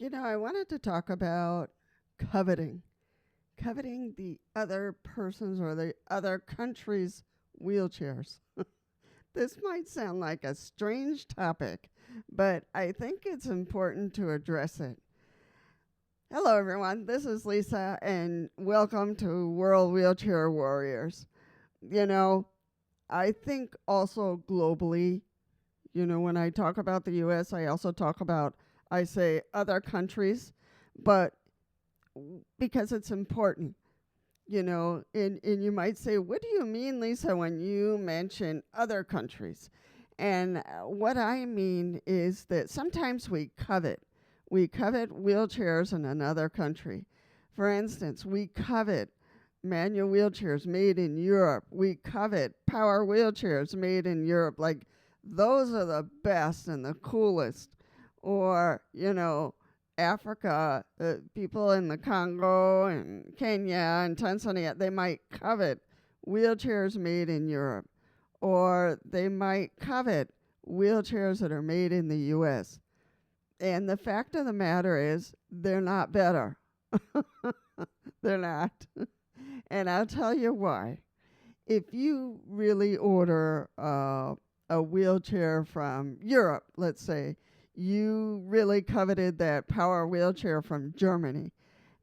I wanted to talk about coveting, coveting the other person's or the other country's wheelchairs. This might sound like a strange topic, but I think it's important to address it. Hello, everyone. This is Lisa, and welcome to World Wheelchair Warriors. You know, I think also globally, when I talk about the US, I also talk about, I say other countries, but because it's important, and you might say, what do you mean, Lisa, when you mention other countries? And what I mean is that sometimes we covet. We covet wheelchairs in another country. For instance, we covet manual wheelchairs made in Europe. We covet power wheelchairs made in Europe. Like, those are the best and the coolest. Or, Africa, people in the Congo and Kenya and Tanzania, they might covet wheelchairs made in Europe. Or they might covet wheelchairs that are made in the US. And the fact of the matter is, they're not better. They're not. And I'll tell you why. If you really order a wheelchair from Europe, let's say, you really coveted that power wheelchair from Germany,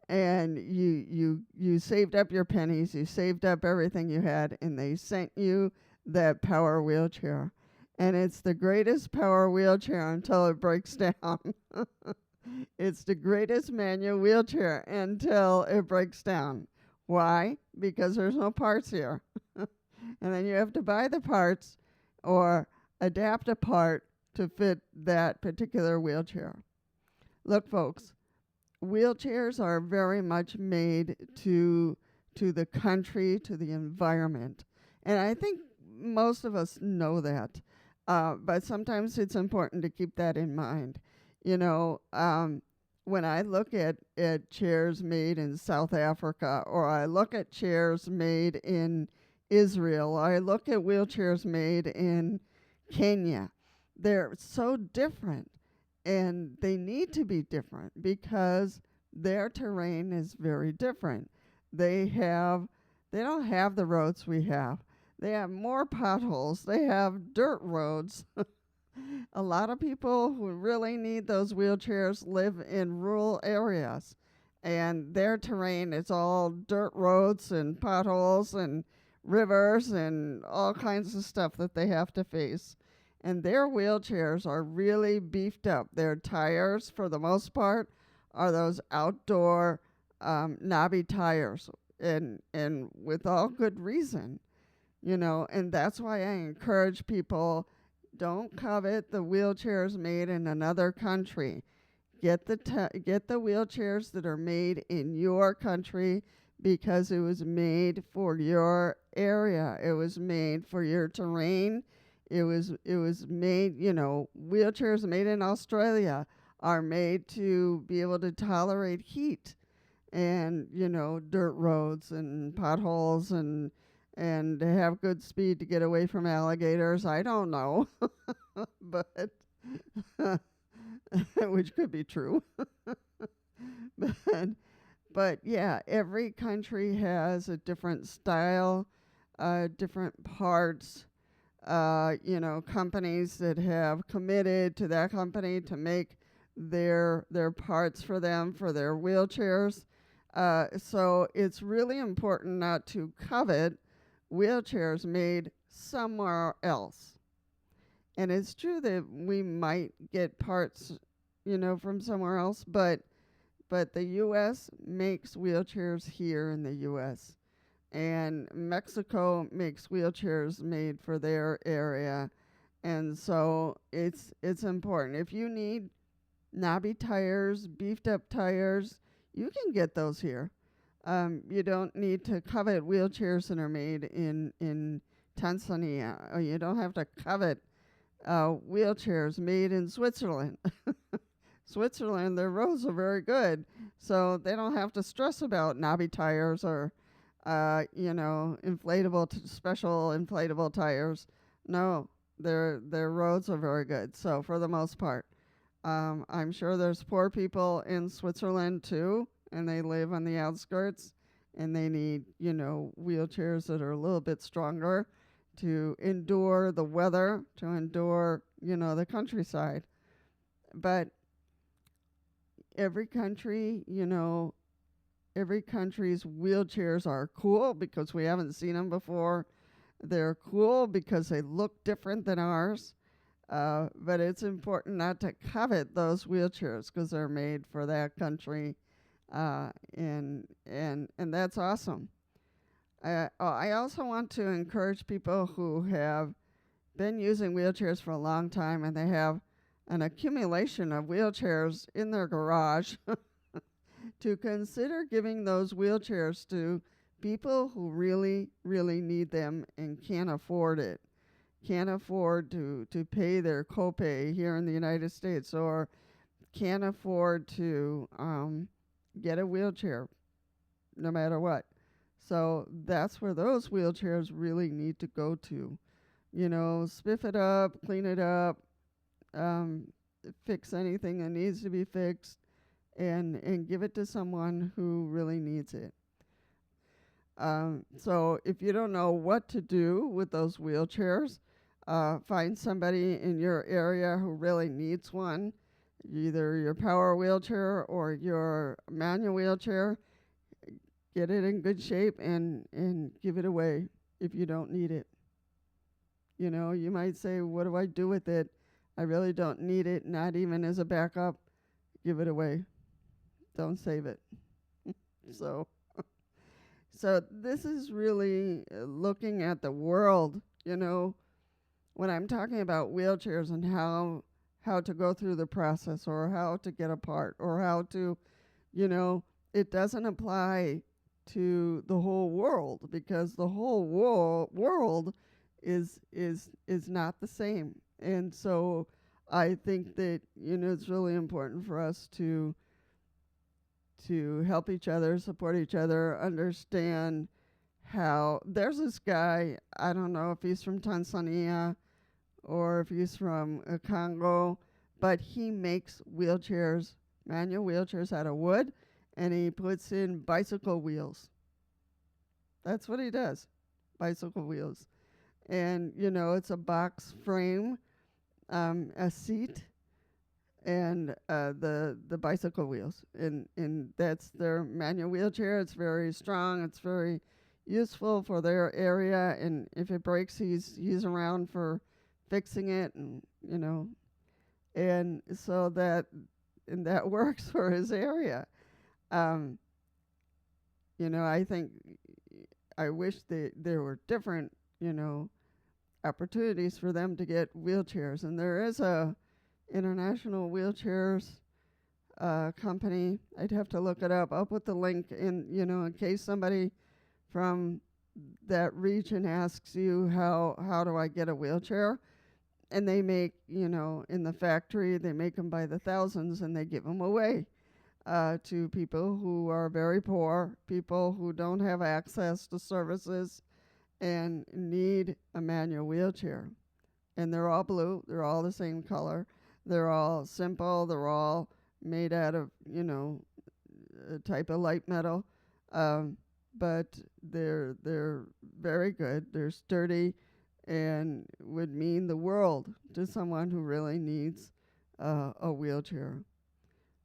and you saved up your pennies, you saved up everything you had, and they sent you that power wheelchair. And it's the greatest power wheelchair until it breaks down. It's the greatest manual wheelchair until it breaks down. Why? Because there's no parts here. And then you have to buy the parts or adapt a part to fit that particular wheelchair. Look, folks, wheelchairs are very much made to the country, to the environment. And I think most of us know that. But sometimes it's important to keep that in mind. When I look at chairs made in South Africa, or I look at chairs made in Israel, or I look at wheelchairs made in Kenya, they're so different, and they need to be different because their terrain is very different. They don't have the roads we have. They have more potholes. They have dirt roads. A lot of people who really need those wheelchairs live in rural areas, and their terrain is all dirt roads and potholes and rivers and all kinds of stuff that they have to face. And their wheelchairs are really beefed up. Their tires, for the most part, are those outdoor knobby tires, and with all good reason. And that's why I encourage people, don't covet the wheelchairs made in another country. Get the wheelchairs that are made in your country because it was made for your area. It was made for your terrain. It was made, wheelchairs made in Australia are made to be able to tolerate heat and, dirt roads and potholes and have good speed to get away from alligators. I don't know, but which could be true. but yeah, every country has a different style, different parts. Companies that have committed to that company to make their parts for them for their wheelchairs. So it's really important not to covet wheelchairs made somewhere else. And it's true that we might get parts, from somewhere else, but the US makes wheelchairs here in the US. And Mexico makes wheelchairs made for their area. And so it's important. If you need knobby tires, beefed up tires, you can get those here. You don't need to covet wheelchairs that are made in Tanzania. Or you don't have to covet wheelchairs made in Switzerland. Switzerland, their roads are very good, so they don't have to stress about knobby tires or, special inflatable tires. No, their roads are very good. So for the most part, I'm sure there's poor people in Switzerland too, and they live on the outskirts, and they need, wheelchairs that are a little bit stronger to endure the weather, to endure, the countryside. But every country, every country's wheelchairs are cool because we haven't seen them before. They're cool because they look different than ours. But it's important not to covet those wheelchairs because they're made for that country, and that's awesome. I also want to encourage people who have been using wheelchairs for a long time and they have an accumulation of wheelchairs in their garage to consider giving those wheelchairs to people who really, really need them and can't afford it. Can't afford to pay their copay here in the United States, or can't afford to get a wheelchair no matter what. So that's where those wheelchairs really need to go to. Spiff it up, clean it up, fix anything that needs to be fixed, and give it to someone who really needs it. So if you don't know what to do with those wheelchairs, find somebody in your area who really needs one, either your power wheelchair or your manual wheelchair. Get it in good shape and give it away if you don't need it. You might say, what do I do with it? I really don't need it, not even as a backup. Give it away. Don't save it. So this is really looking at the world, when I'm talking about wheelchairs and how to go through the process, or how to get a part, or how to, it doesn't apply to the whole world, because the whole world is not the same. And so I think that, it's really important for us to help each other, support each other, understand how there's this guy, I don't know if he's from Tanzania or if he's from Congo, but he makes wheelchairs, manual wheelchairs out of wood, and he puts in bicycle wheels. That's what he does, bicycle wheels. And, it's a box frame, a seat, and the bicycle wheels. And that's their manual wheelchair. It's very strong. It's very useful for their area. And if it breaks, he's around for fixing it, and, and so that works for his area. I think I wish there were different, opportunities for them to get wheelchairs. And there is a international wheelchairs company. I'd have to look it up. I'll put the link in, in case somebody from that region asks you, how do I get a wheelchair? And they make, in the factory, they make them by the thousands, and they give them away to people who are very poor, people who don't have access to services and need a manual wheelchair. And they're all blue. They're all the same color. They're all simple. They're all made out of, a type of light metal. But they're very good. They're sturdy and would mean the world to someone who really needs a wheelchair.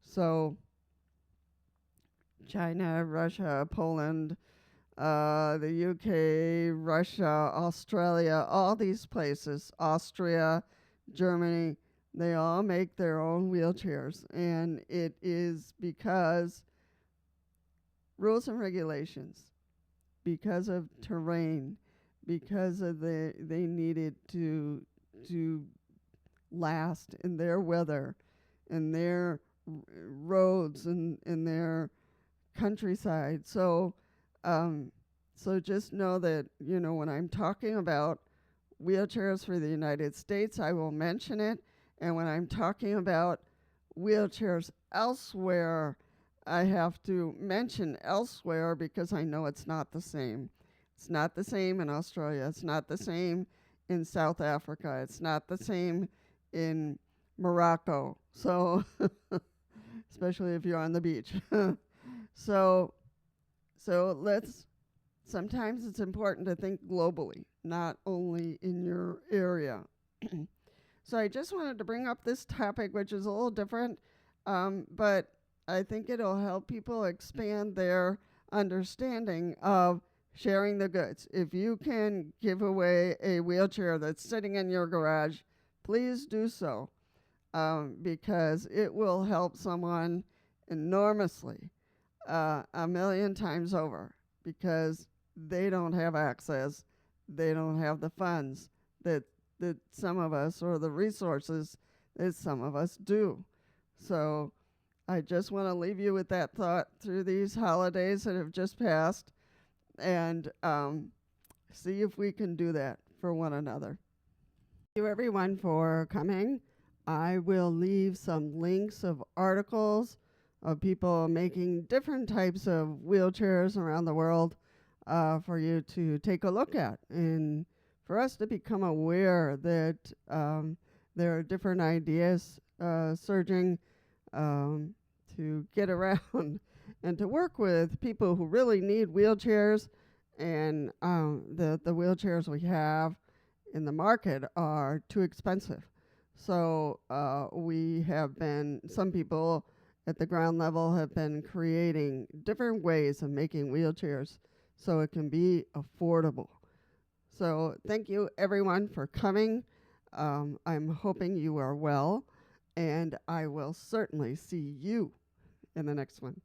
So China, Russia, Poland, the UK, Russia, Australia, all these places, Austria, Germany, they all make their own wheelchairs. And it is because rules and regulations, because of terrain, because of they needed to last in their weather, in their roads, and in their countryside. So just know that, when I'm talking about wheelchairs for the United States, I will mention it. And when I'm talking about wheelchairs elsewhere, I have to mention elsewhere, because I know it's not the same. It's not the same in Australia. It's not the same in South Africa. It's not the same in Morocco. So, especially if you're on the beach. so, sometimes it's important to think globally, not only in your area. So I just wanted to bring up this topic, which is a little different, but I think it'll help people expand their understanding of sharing the goods. If you can give away a wheelchair that's sitting in your garage, please do so, because it will help someone enormously, a million times over, because they don't have access, they don't have the funds that some of us, or the resources that some of us do. So I just want to leave you with that thought through these holidays that have just passed, and see if we can do that for one another. Thank you, everyone, for coming. I will leave some links of articles of people making different types of wheelchairs around the world, for you to take a look at, and for us to become aware that there are different ideas surging, to get around and to work with people who really need wheelchairs. And the wheelchairs we have in the market are too expensive. So some people at the ground level have been creating different ways of making wheelchairs so it can be affordable. So thank you, everyone, for coming. I'm hoping you are well, and I will certainly see you in the next one.